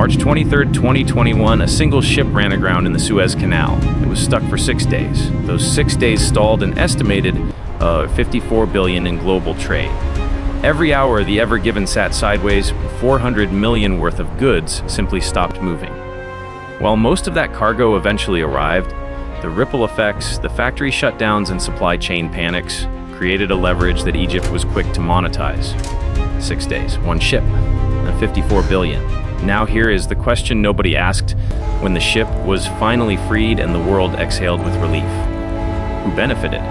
March 23, 2021, a single ship ran aground in the Suez Canal. It was stuck for 6 days. Those 6 days stalled an estimated $54 billion in global trade. Every hour the Ever Given sat sideways, 400 million worth of goods simply stopped moving. While most of that cargo eventually arrived, the ripple effects, the factory shutdowns and supply chain panics created a leverage that Egypt was quick to monetize. 6 days, one ship, and $54 billion. Now here is the question nobody asked when the ship was finally freed and the world exhaled with relief. Who benefited?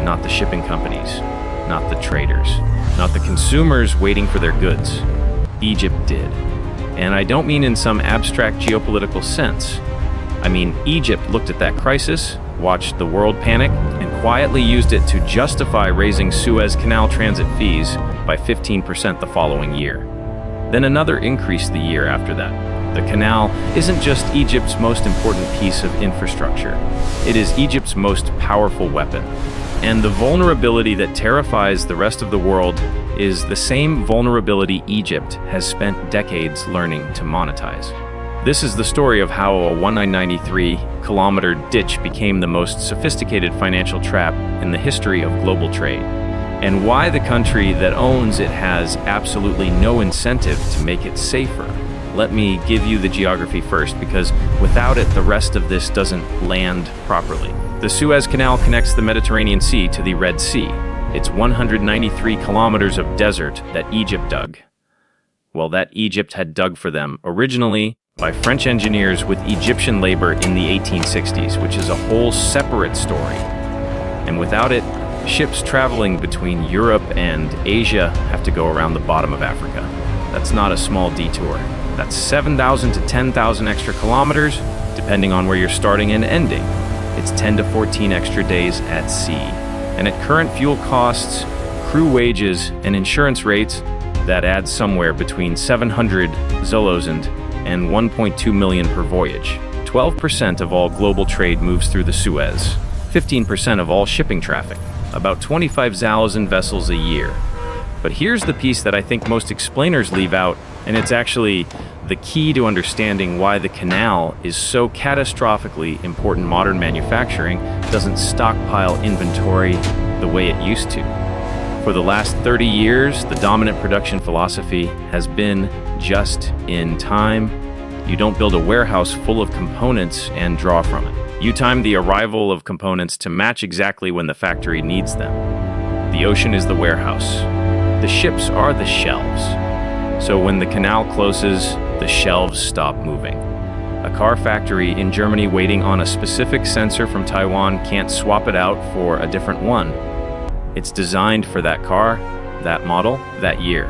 Not the shipping companies, not the traders, not the consumers waiting for their goods. Egypt did. And I don't mean in some abstract geopolitical sense. I mean, Egypt looked at that crisis, watched the world panic, and quietly used it to justify raising Suez Canal transit fees by 15% the following year. Then another increase the year after that. The canal isn't just Egypt's most important piece of infrastructure. It is Egypt's most powerful weapon. And the vulnerability that terrifies the rest of the world is the same vulnerability Egypt has spent decades learning to monetize. This is the story of how a 193-kilometer ditch became the most sophisticated financial trap in the history of global trade, and why the country that owns it has absolutely no incentive to make it safer. Let me give you the geography first, because without it, the rest of this doesn't land properly. The Suez Canal connects the Mediterranean Sea to the Red Sea. It's 193 kilometers of desert that Egypt dug. Well, that Egypt had dug for them originally by French engineers with Egyptian labor in the 1860s, which is a whole separate story. And without it, ships traveling between Europe and Asia have to go around the bottom of Africa. That's not a small detour. That's 7,000 to 10,000 extra kilometers, depending on where you're starting and ending. It's 10 to 14 extra days at sea. And at current fuel costs, crew wages, and insurance rates, that adds somewhere between 700 zlotys and 1.2 million per voyage. 12% of all global trade moves through the Suez, 15% of all shipping traffic, about 25,000 vessels a year. But here's the piece that I think most explainers leave out, and it's actually the key to understanding why the canal is so catastrophically important. Modern manufacturing doesn't stockpile inventory the way it used to. For the last 30 years, the dominant production philosophy has been just in time. You don't build a warehouse full of components and draw from it. You time the arrival of components to match exactly when the factory needs them. The ocean is the warehouse. The ships are the shelves. So when the canal closes, the shelves stop moving. A car factory in Germany waiting on a specific sensor from Taiwan can't swap it out for a different one. It's designed for that car, that model, that year.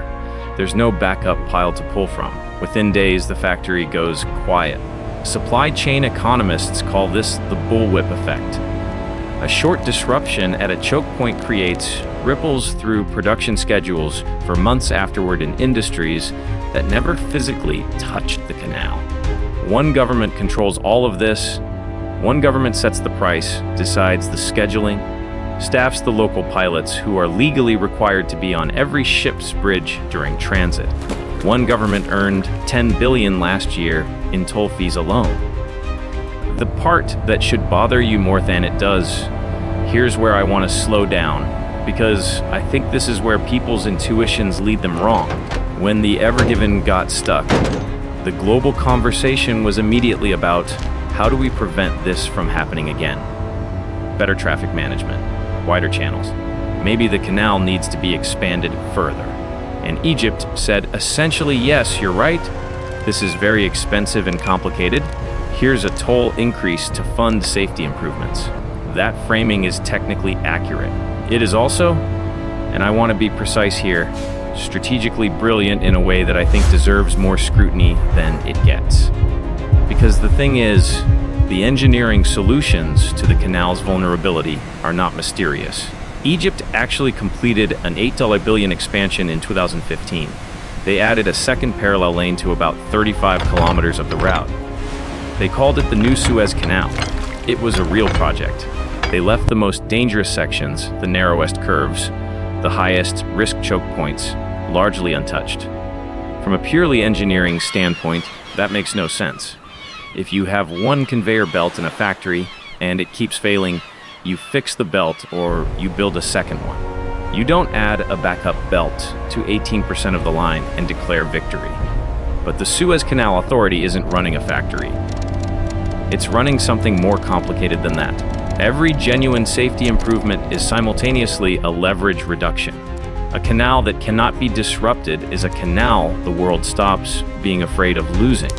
There's no backup pile to pull from. Within days, the factory goes quiet. Supply chain economists call this the bullwhip effect. A short disruption at a choke point creates ripples through production schedules for months afterward in industries that never physically touched the canal. One government controls all of this. One government sets the price, decides the scheduling, staffs the local pilots who are legally required to be on every ship's bridge during transit. One government earned $10 billion last year in toll fees alone. The part that should bother you more than it does, here's where I want to slow down, because I think this is where people's intuitions lead them wrong. When the Ever Given got stuck, the global conversation was immediately about how do we prevent this from happening again? Better traffic management, wider channels. Maybe the canal needs to be expanded further. And Egypt said essentially, yes, you're right. This is very expensive and complicated. Here's a toll increase to fund safety improvements. That framing is technically accurate. It is also, and I want to be precise here, strategically brilliant in a way that I think deserves more scrutiny than it gets. Because the thing is, the engineering solutions to the canal's vulnerability are not mysterious. Egypt actually completed an $8 billion expansion in 2015. They added a second parallel lane to about 35 kilometers of the route. They called it the New Suez Canal. It was a real project. They left the most dangerous sections, the narrowest curves, the highest risk choke points, largely untouched. From a purely engineering standpoint, that makes no sense. If you have one conveyor belt in a factory and it keeps failing, you fix the belt or you build a second one. You don't add a backup belt to 18% of the line and declare victory. But the Suez Canal Authority isn't running a factory. It's running something more complicated than that. Every genuine safety improvement is simultaneously a leverage reduction. A canal that cannot be disrupted is a canal the world stops being afraid of losing.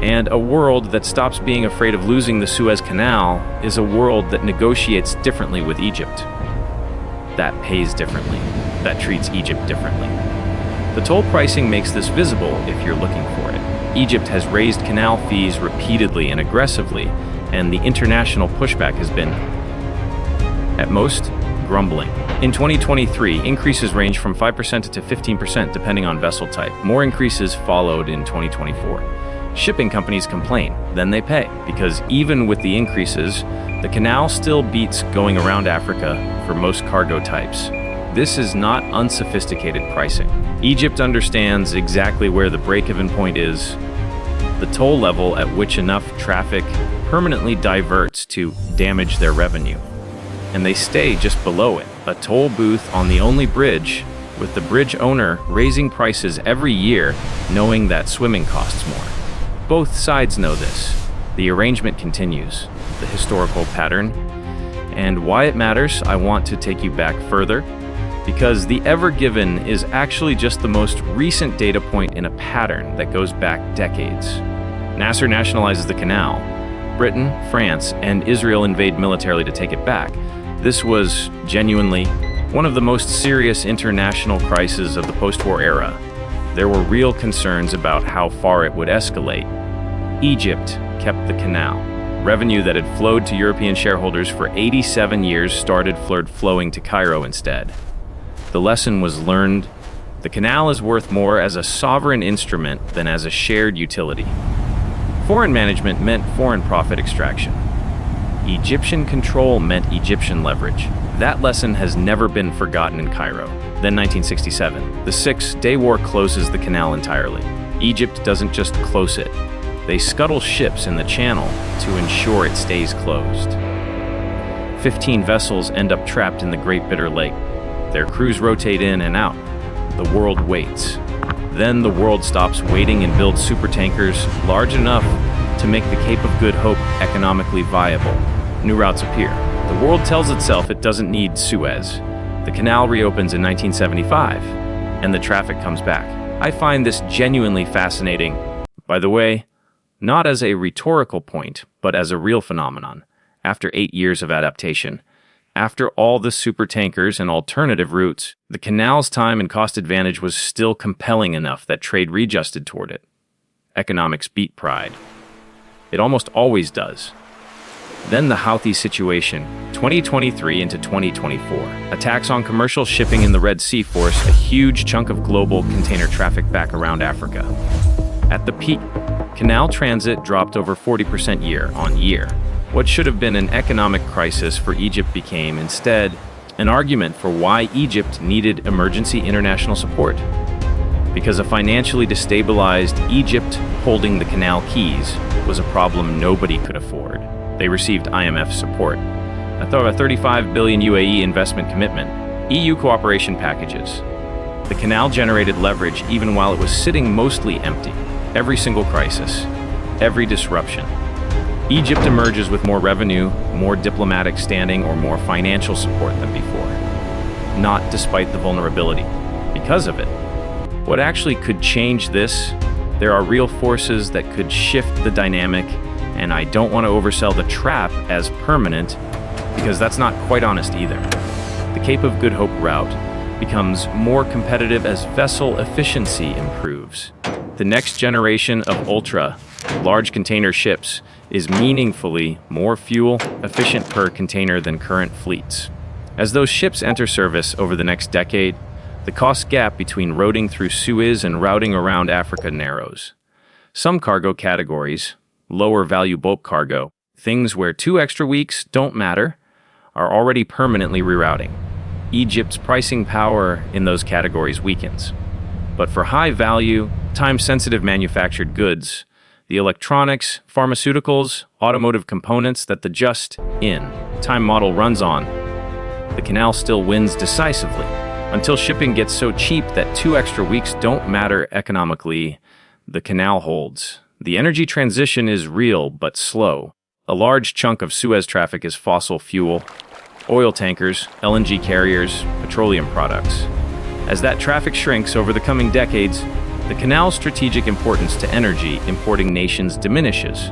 And a world that stops being afraid of losing the Suez Canal is a world that negotiates differently with Egypt. That pays differently. That treats Egypt differently. The toll pricing makes this visible if you're looking for it. Egypt has raised canal fees repeatedly and aggressively, and the international pushback has been, at most, grumbling. In 2023, increases range from 5% to 15% depending on vessel type. More increases followed in 2024. Shipping companies complain, then they pay, because even with the increases, the canal still beats going around Africa for most cargo types. This is not unsophisticated pricing. Egypt understands exactly where the break-even point is, the toll level at which enough traffic permanently diverts to damage their revenue. And they stay just below it, a toll booth on the only bridge, with the bridge owner raising prices every year, knowing that swimming costs more. Both sides know this. The arrangement continues, the historical pattern. And why it matters, I want to take you back further, because the Ever Given is actually just the most recent data point in a pattern that goes back decades. Nasser nationalizes the canal. Britain, France, and Israel invade militarily to take it back. This was, genuinely, one of the most serious international crises of the post-war era. There were real concerns about how far it would escalate. Egypt kept the canal. Revenue that had flowed to European shareholders for 87 years started flowing to Cairo instead. The lesson was learned. The canal is worth more as a sovereign instrument than as a shared utility. Foreign management meant foreign profit extraction. Egyptian control meant Egyptian leverage. That lesson has never been forgotten in Cairo. Then 1967, the Six-Day War closes the canal entirely. Egypt doesn't just close it. They scuttle ships in the channel to ensure it stays closed. 15 vessels end up trapped in the Great Bitter Lake. Their crews rotate in and out. The world waits. Then the world stops waiting and builds supertankers large enough to make the Cape of Good Hope economically viable. New routes appear. The world tells itself it doesn't need Suez. The canal reopens in 1975, and the traffic comes back. I find this genuinely fascinating. By the way, not as a rhetorical point, but as a real phenomenon. After 8 years of adaptation, after all the supertankers and alternative routes, the canal's time and cost advantage was still compelling enough that trade readjusted toward it. Economics beat pride. It almost always does. Then the Houthi situation, 2023 into 2024. Attacks on commercial shipping in the Red Sea force a huge chunk of global container traffic back around Africa. At the peak, canal transit dropped over 40% year on year. What should have been an economic crisis for Egypt became, instead, an argument for why Egypt needed emergency international support. Because a financially destabilized Egypt holding the canal keys was a problem nobody could afford. They received IMF support, a $35 billion UAE investment commitment, EU cooperation packages. The canal generated leverage even while it was sitting mostly empty. Every single crisis, every disruption. Egypt emerges with more revenue, more diplomatic standing, or more financial support than before. Not despite the vulnerability, because of it. What actually could change this? There are real forces that could shift the dynamic, and I don't want to oversell the trap as permanent, because that's not quite honest either. The Cape of Good Hope route becomes more competitive as vessel efficiency improves. The next generation of ultra-large container ships is meaningfully more fuel efficient per container than current fleets. As those ships enter service over the next decade, the cost gap between roading through Suez and routing around Africa narrows. Some cargo categories, lower value bulk cargo, things where 2 extra weeks don't matter, are already permanently rerouting. Egypt's pricing power in those categories weakens. But for high-value, time-sensitive manufactured goods, the electronics, pharmaceuticals, automotive components that the just-in-time model runs on, the canal still wins decisively, until shipping gets so cheap that 2 extra weeks don't matter economically. The canal holds. The energy transition is real but slow. A large chunk of Suez traffic is fossil fuel, oil tankers, LNG carriers, petroleum products. As that traffic shrinks over the coming decades, the canal's strategic importance to energy importing nations diminishes.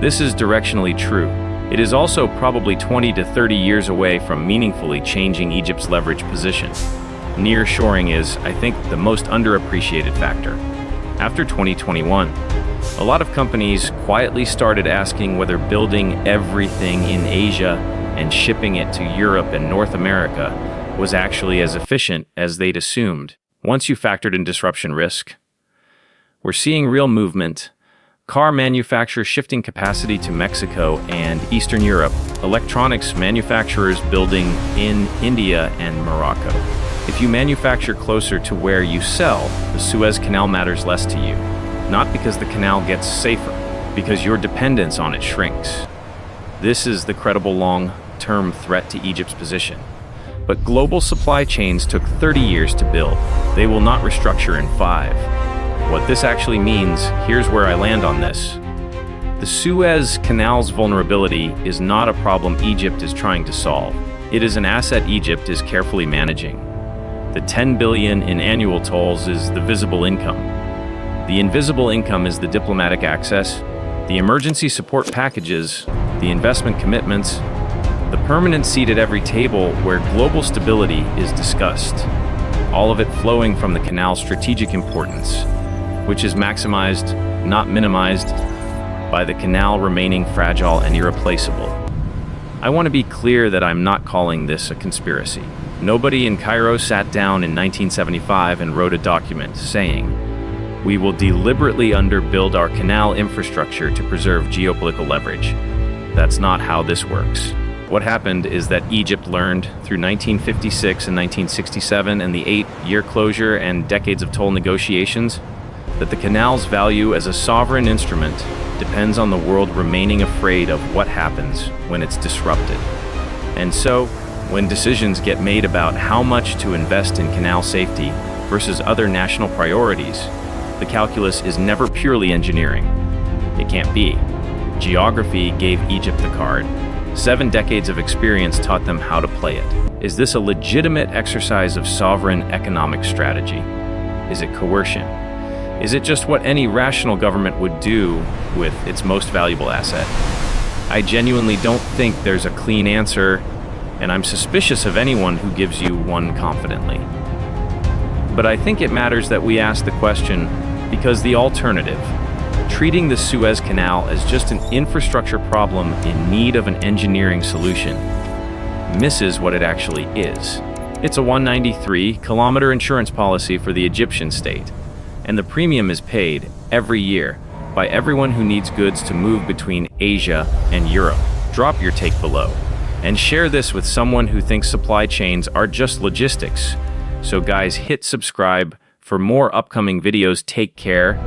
This is directionally true. It is also probably 20 to 30 years away from meaningfully changing Egypt's leverage position. Nearshoring is, I think, the most underappreciated factor. After 2021, a lot of companies quietly started asking whether building everything in Asia and shipping it to Europe and North America was actually as efficient as they'd assumed. Once you factored in disruption risk, we're seeing real movement. Car manufacturers shifting capacity to Mexico and Eastern Europe, electronics manufacturers building in India and Morocco. If you manufacture closer to where you sell, the Suez Canal matters less to you. Not because the canal gets safer, because your dependence on it shrinks. This is the credible long-term threat to Egypt's position. But global supply chains took 30 years to build. They will not restructure in 5. What this actually means, here's where I land on this. The Suez Canal's vulnerability is not a problem Egypt is trying to solve. It is an asset Egypt is carefully managing. The 10 billion in annual tolls is the visible income. The invisible income is the diplomatic access, the emergency support packages, the investment commitments, the permanent seat at every table where global stability is discussed. All of it flowing from the canal's strategic importance, which is maximized, not minimized, by the canal remaining fragile and irreplaceable. I want to be clear that I'm not calling this a conspiracy. Nobody in Cairo sat down in 1975 and wrote a document saying, "We will deliberately underbuild our canal infrastructure to preserve geopolitical leverage." That's not how this works. What happened is that Egypt learned through 1956 and 1967 and the 8-year closure and decades of toll negotiations that the canal's value as a sovereign instrument depends on the world remaining afraid of what happens when it's disrupted. And so, when decisions get made about how much to invest in canal safety versus other national priorities, the calculus is never purely engineering. It can't be. Geography gave Egypt the card. 7 decades of experience taught them how to play it. Is this a legitimate exercise of sovereign economic strategy? Is it coercion? Is it just what any rational government would do with its most valuable asset? I genuinely don't think there's a clean answer, and I'm suspicious of anyone who gives you one confidently. But I think it matters that we ask the question because the alternative, treating the Suez Canal as just an infrastructure problem in need of an engineering solution, misses what it actually is. It's a 193-kilometer insurance policy for the Egyptian state, and the premium is paid every year by everyone who needs goods to move between Asia and Europe. Drop your take below, and share this with someone who thinks supply chains are just logistics. So guys, hit subscribe for more upcoming videos. Take care.